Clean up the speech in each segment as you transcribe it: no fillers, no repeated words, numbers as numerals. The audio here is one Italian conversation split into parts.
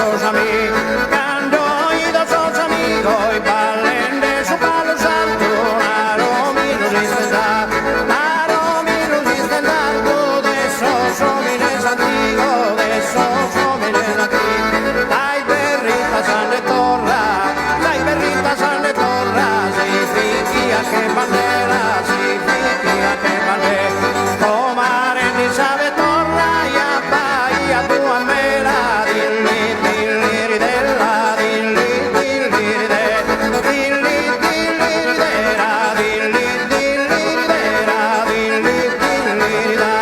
sos amigos, cuando ido sos amigos, y ballen de su palo salto, naro mi resistenta, de esos hombres antiguos, de esos hombres antiguos. Dai berritas alle torra, dai berritas alle torra, si fichia che bandera, si fichia che bandera. Comare di save torra, ia baia tua mela, dilli dilli ridella, dilli dilli ridella, dilli dilli ridera, dilli dilli ridera, dilli dilli ridera.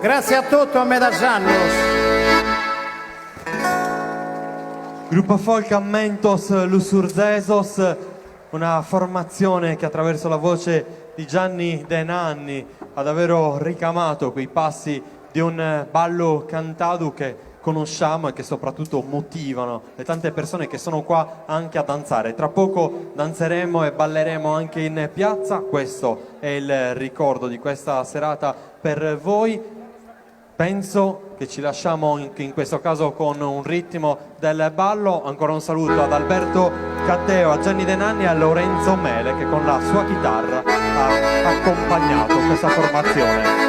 Grazie a tutto, a Medallannos. Gruppo folk Ammentos Lusurdesos, una formazione che attraverso la voce di Gianni De Nanni ha davvero ricamato quei passi di un ballo cantato che conosciamo e che soprattutto motivano le tante persone che sono qua anche a danzare. Tra poco danzeremo e balleremo anche in piazza, questo è il ricordo di questa serata per voi. Penso che ci lasciamo in questo caso con un ritmo del ballo. Ancora un saluto ad Alberto Catteo, a Gianni De Nanni e a Lorenzo Mele che con la sua chitarra ha accompagnato questa formazione.